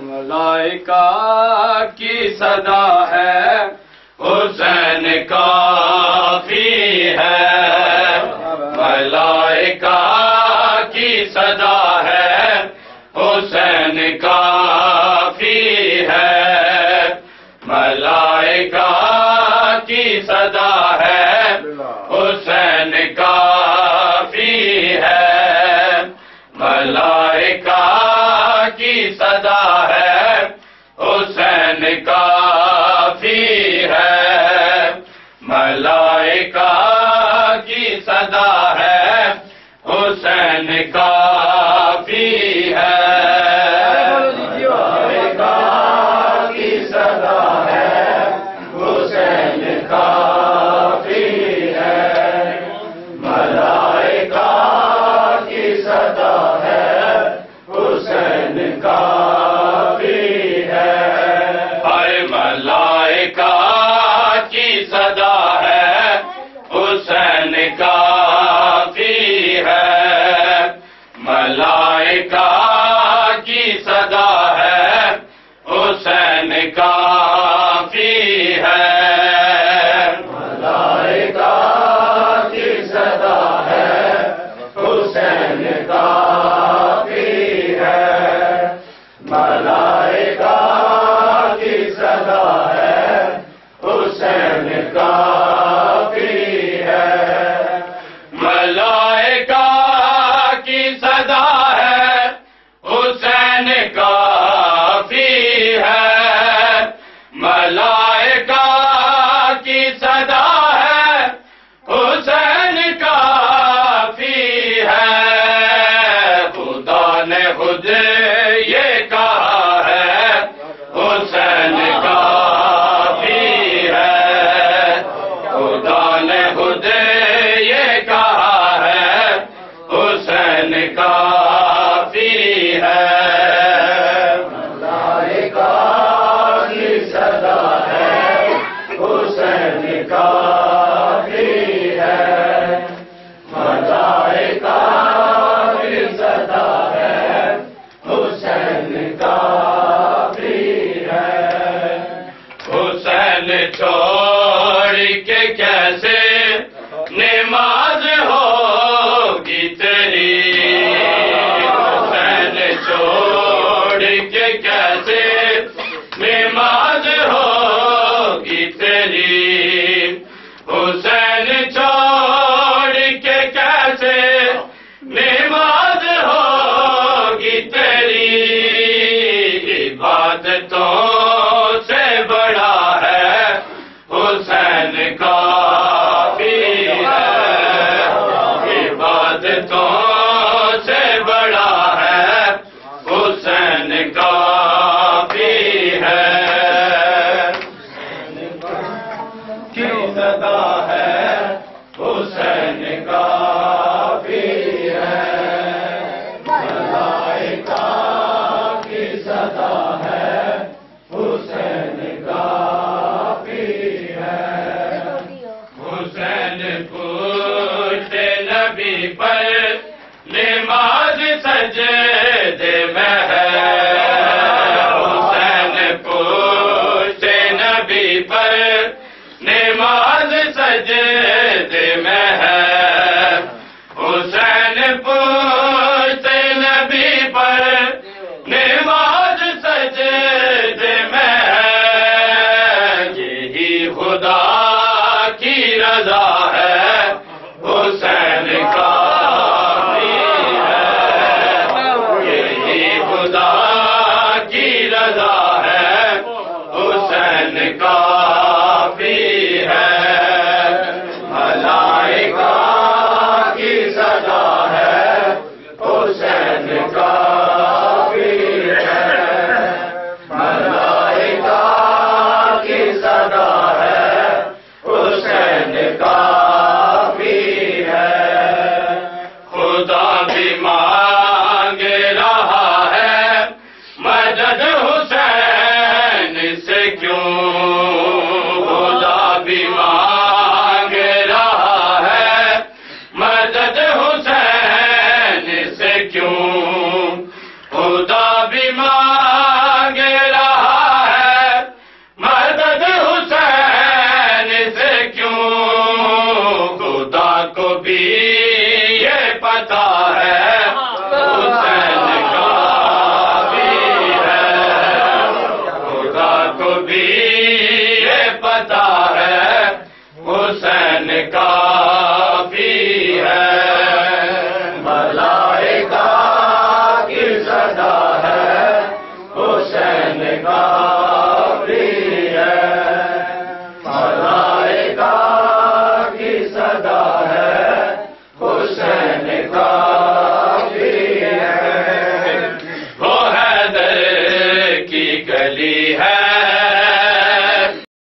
ملائکہ کی صدا ہے حسین کافی ہے، ملائکہ کی صدا ہے حسین کافی ہے، ملائکہ کی صدا ہے حسین کافی ہے، ملائکہ کی صدا ہے حسین کافی ہے، ملائکہ کی صدا ہے حسین کافی ہے، ملائکہ کی صدا ہے حسین کافی ہے، ملائکہ کی صدا ہے حسین کافی ہے، ہر ملائکہ کی صدا ہے حسین کافی ہے، ملائکہ کی صدا ہے حسین کافی ہے، ملائکہ کی صدا ہے حسین کافی ہے، ملائکہ کی صدا ہے حسین کافی ہے، ملائکہ کی صدا ہے حسین کافی ہے، ملائکہ کی صدا ہے حسین کافی ہے، خدا نے خود یہ کہا ہے حسین کافی ہے، خدا نے خود یہ کہا ہے حسین کافی ہے، ملائکہ کی صدا ہے حسین کافی ہے، ملائکہ کی صدا ہے حسین کافی ہے، حسین چھوڑ کے کیسے نماز ہوگی تیری، حسین چھوڑ کے کیسے نماز ہوگی تیری، حسین چھوڑ کے کیسے نماز ہوگی تیری، عبادتوں سے بڑا ہے حسین کافی ہے، عبادتوں سے بڑا ہے حسین کافی ہے، کی صدا ہے حسین کافی ہے، ملائکہ کی صدا ہے حسین کافی ہے، حسین پوچھتے نبی پر نماز سجدے میں ہے، حسین پوچھتے نبی پر نماز سجدے میں ہے، حسین پوچھتے نبی پر نماز سجدے میں ہے، یہی خدا کی رضا ہے حسین کافی ہے، یہی خدا کی رضا ہے حسین کافی ہے، ملائکہ کی صدا ہے حسین کافی ہے، ملائکہ کی صدا ہے حسین کافی ہے، خدا بھی مانگ رہا ہے مدد حسین سے کیوں، خدا بھی مانگ رہا ہے مدد حسین سے کیوں، بھی یہ پتا ہے حسین کافی ہے، خدا کو بھی یہ پتا ہے حسین کافی ہے، ملائکہ کی صدا ہے حسین کافی ہے، ملائکہ کی صدا ہے حسین کافی ہے، وہ حیدر کی گلی ہے